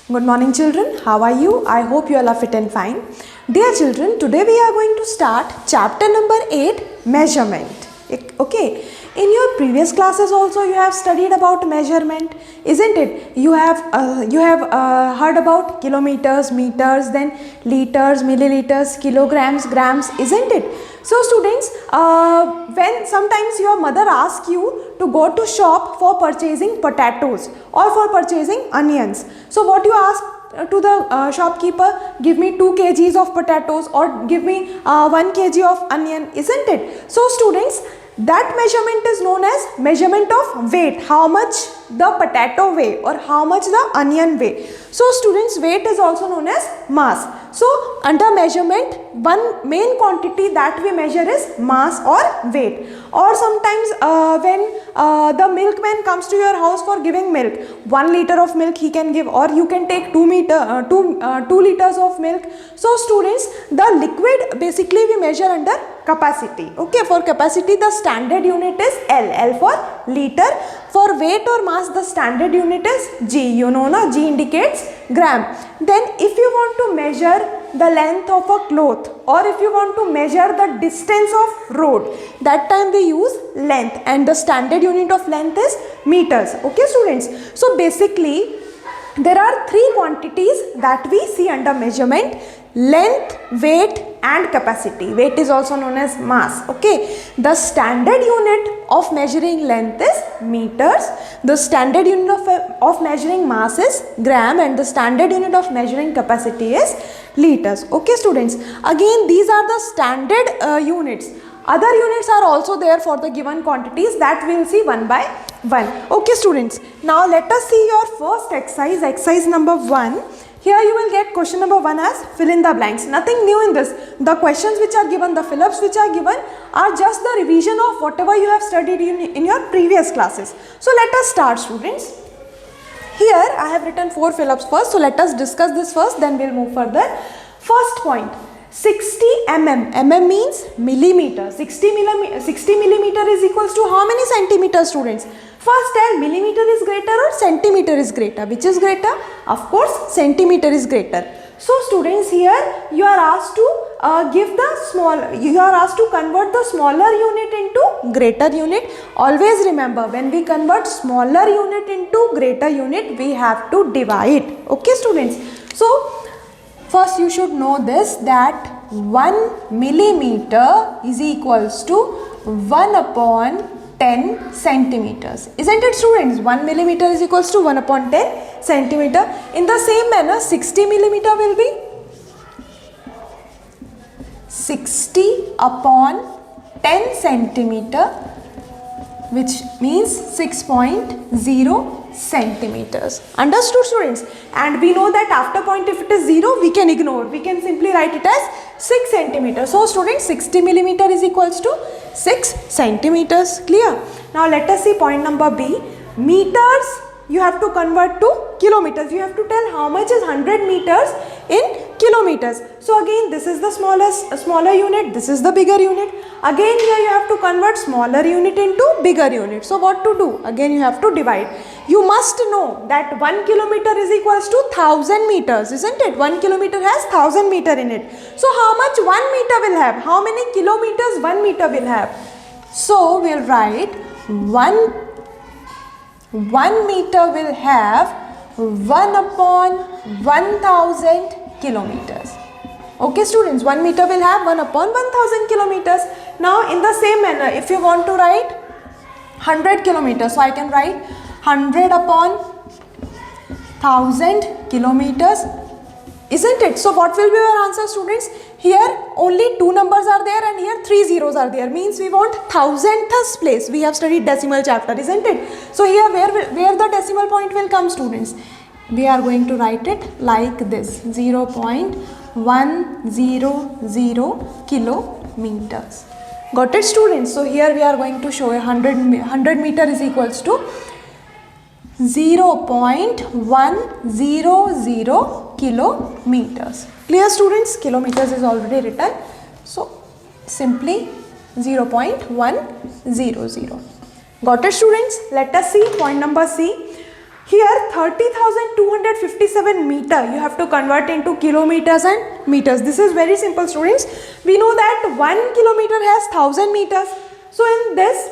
Good morning children, how are you? I hope you all are fit and fine. Dear children, today we are going to start chapter number 8, measurement. Okay, in your previous classes also you have studied about measurement, isn't it? You have heard about kilometers, meters, then liters, milliliters, kilograms, grams, isn't it? So students, when sometimes your mother asks you to go to shop for purchasing potatoes or for purchasing onions, so what you ask to the shopkeeper, give me 2 kgs of potatoes or give me 1 kg of onion, isn't it? So students, that measurement is known as measurement of weight, how much the potato weigh or how much the onion weigh. So students, weight is also known as mass. So under measurement, one main quantity that we measure is mass or weight. Or sometimes when the milkman comes to your house for giving milk, 1 liter of milk he can give, or you can take 2 liters of milk. So students, the liquid basically we measure under capacity. Okay, for capacity the standard unit is L for liter. For weight or mass the standard unit is G. You know na, G indicates gram. Then if you want to measure the length of a cloth or if you want to measure the distance of road, that time we use length, and the standard unit of length is meters. Okay students, so basically there are 3 quantities that we see under measurement: length, weight and capacity. Weight is also known as mass. Okay, the standard unit of measuring length is meters, the standard unit of measuring mass is gram, and the standard unit of measuring capacity is liters. Okay students, again these are the standard units. Other units are also there for the given quantities, that we will see one by one. Okay students, now let us see your first exercise number 1. Here you will get question number 1 as fill in the blanks. Nothing new in this. The questions which are given, the fill-ups which are given are just the revision of whatever you have studied in your previous classes. So let us start students. Here I have written 4 fill-ups first. So let us discuss this first, then we will move further. First point, 60 mm. Mm means millimeter. 60 millimeter is equals to how many centimeters students? First tell, millimeter is greater or centimeter is greater. Which is greater? Of course centimeter is greater. So students, here you are asked to you are asked to convert the smaller unit into greater unit. Always remember, when we convert smaller unit into greater unit, we have to divide. Okay students, so first you should know this, that 1 millimeter is equals to 1 upon 10 centimeters. Isn't it students? 1 millimeter is equals to 1 upon 10 centimeter. In the same manner, 60 millimeter will be 60 upon 10 centimeter, which means 6.0 centimeters. Understood students? And we know that after point, if it is 0, we can ignore. We can simply write it as 6 centimeters. So students, 60 millimeter is equals to 6 centimeters. Clear? Now let us see point number B. Meters you have to convert to kilometers. You have to tell how much is 100 meters in kilometers. So again, this is the smaller unit, this is the bigger unit. Again here you have to convert smaller unit into bigger unit. So what to do? Again you have to divide. You must know that 1 kilometer is equals to 1000 meters, isn't it? 1 kilometer has 1000 meter in it. So how much 1 meter will have? How many kilometers 1 meter will have? So we'll write 1 meter will have 1 upon 1000 kilometers. Okay students, 1 meter will have 1 upon 1000 kilometers. Now in the same manner, if you want to write 100 kilometers, so I can write 100 upon 1000 kilometers, isn't it? So what will be your answer students? Here only 2 numbers are there and here 3 zeros are there, means we want thousandths place. We have studied decimal chapter, isn't it? So here where the decimal point will come students? We are going to write it like this, 0.100 kilometers. Got it students? So here we are going to show 100 meter is equals to 0.100 kilometers. Clear students? Kilometers is already written. So simply 0.100. Got it students? Let us see point number C. Here 30,257 meter you have to convert into kilometers and meters. This is very simple, students. We know that 1 kilometer has 1000 meters. So in this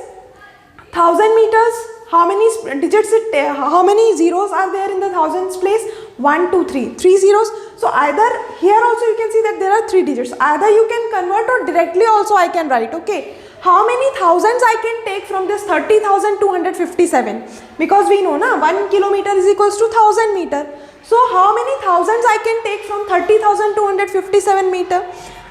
1000 meters, how many digits how many zeros are there in the thousands place? 1, 2, 3. 3 zeros. So either here also you can see that there are 3 digits. Either you can convert or directly also I can write. Okay. How many thousands I can take from this 30,257? Because we know na 1 kilometer is equals to 1000 meter. So how many thousands I can take from 30,257 meter?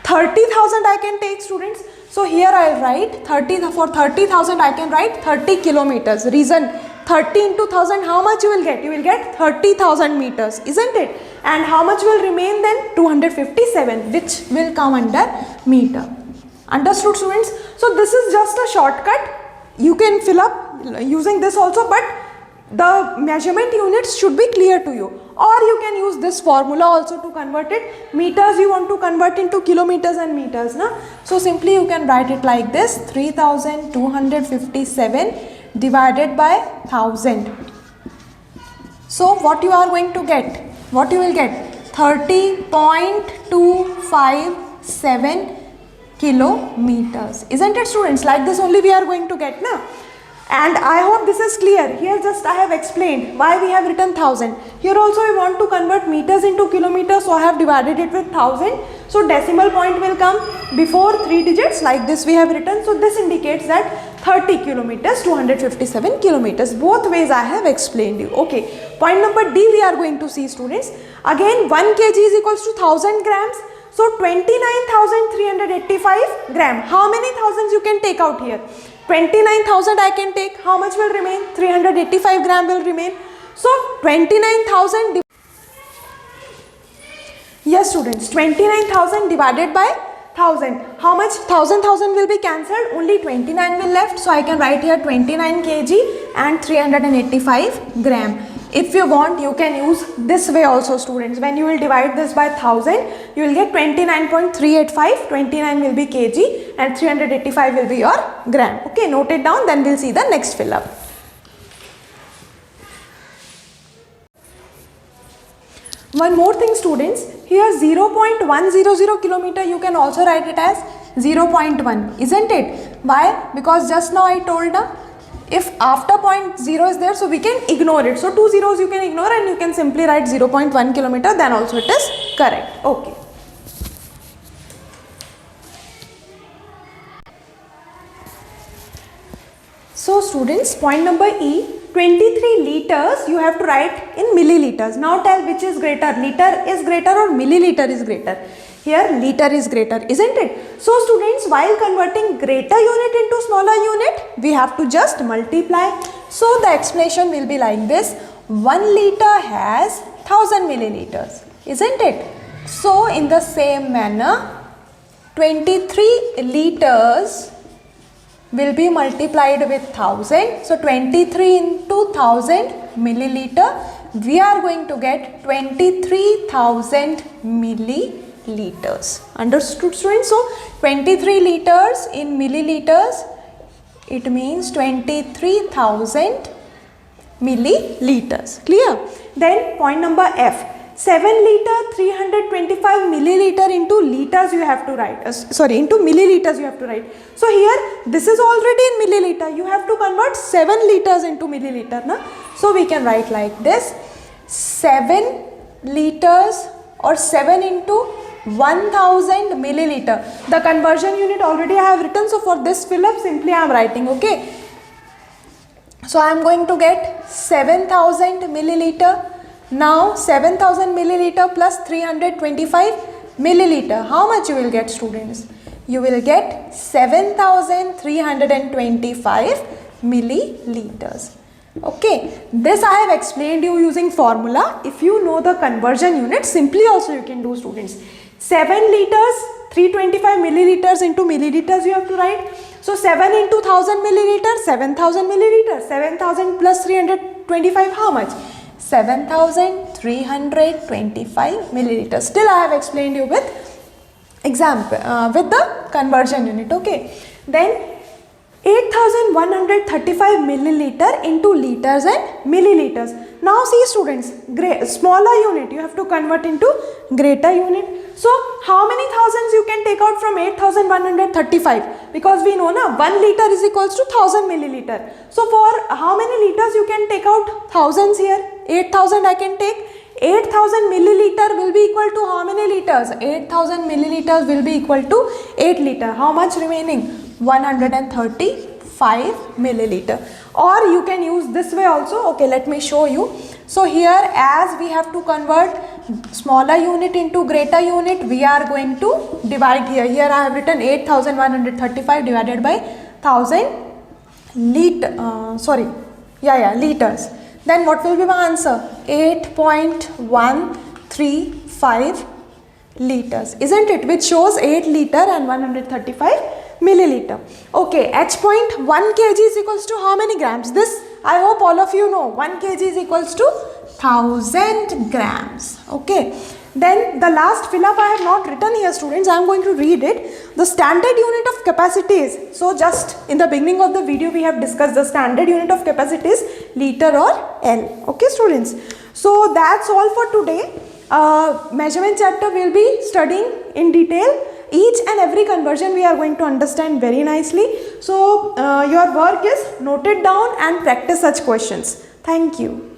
30,000 I can take, students. So here I write 30,000 I can write 30 kilometers. Reason, 30 into 1000, how much you will get? You will get 30,000 meters, isn't it? And how much will remain then? 257, which will come under meter. Understood, students? So this is just a shortcut. You can fill up using this also, but the measurement units should be clear to you. Or you can use this formula also to convert it. Meters you want to convert into kilometers and meters, na? So simply you can write it like this: 3,257 divided by 1000. So what you are going to get? What you will get? 30.257 kilometers. Isn't it, students? Like this only we are going to get, na? And I hope this is clear. Here just I have explained why we have written 1000. Here also we want to convert meters into kilometers, so I have divided it with 1000. So decimal point will come before 3 digits, like this we have written. So this indicates that 30 kilometers, 257 kilometers. Both ways I have explained you. Okay. Point number D we are going to see, students. Again 1 kg is equals to 1000 grams. So 29,385 gram. How many thousands you can take out here? 29,000 I can take. How much will remain? 385 gram will remain. So 29,000. Yes, students. 29,000 divided by 1000. How much? 1,000 will be cancelled. Only 29 will left. So I can write here 29 kg and 385 gram. If you want, you can use this way also, students. When you will divide this by 1000, you will get 29.385. 29 will be kg and 385 will be your gram. Okay, note it down. Then we'll see the next fill up. One more thing, students. Here 0.100 kilometer, you can also write it as 0.1, isn't it? Why? Because just now I told if after point 0 is there, so we can ignore it. So 2 zeros you can ignore and you can simply write 0.1 kilometer, then also it is correct. Okay. So students, point number E, 23 liters you have to write in milliliters. Now tell which is greater, liter is greater or milliliter is greater. Here liter is greater, isn't it? So students, while converting greater unit into smaller unit, we have to just multiply. So the explanation will be like this: 1 liter has 1000 milliliters, isn't it? So in the same manner, 23 liters will be multiplied with 1000. So 23 into 1000 milliliter, we are going to get 23,000 milliliters. Understood, students? So 23 liters in milliliters, it means 23,000 milliliters. Clear? Then point number F. 7 liter 325 milliliter into liters you have to write, into milliliters you have to write. So here this is already in milliliter, you have to convert 7 liters into milliliter, na? So we can write like this: 7 liters or 7 into 1000 milliliter. The conversion unit already I have written, so for this fill up simply I am writing, okay. So I am going to get 7000 milliliter. Now 7000 milliliter plus 325 milliliter. How much you will get, students? You will get 7325 milliliters. Okay, this I have explained you using formula. If you know the conversion unit, simply also you can do, students. 7 liters 325 milliliters into milliliters you have to write. So 7 into 1000 milliliters, 7000 milliliters. 7000 plus 325, how much? 7325 milliliters. Still I have explained you with example with the conversion unit. Okay, then 8135 milliliter into liters and milliliters. Now see students, smaller unit you have to convert into greater unit. So how many thousands you can take out from 8135? Because we know na 1 liter is equals to 1000 milliliter. So for how many liters you can take out thousands here? 8000 I can take. 8000 milliliter will be equal to how many liters? 8000 milliliters will be equal to 8 liter. How much remaining? 135 milliliter. Or you can use this way also. Okay, let me show you. So here, as we have to convert smaller unit into greater unit, we are going to divide here. Here I have written 8135 divided by 1000 liters. Then what will be my answer? 8.135 liters, isn't it? Which shows 8 liter and 135 milliliter. Okay, H.1 kg is equals to how many grams? This I hope all of you know. 1 kg is equals to 1000 grams. Okay. Then the last fill up I have not written here, students. I am going to read it. The standard unit of capacity is, so just in the beginning of the video we have discussed the standard unit of capacity is liter or L. Okay students. So that's all for today. Measurement chapter we will be studying in detail. Each and every conversion we are going to understand very nicely. So your work is note it down and practice such questions. Thank you.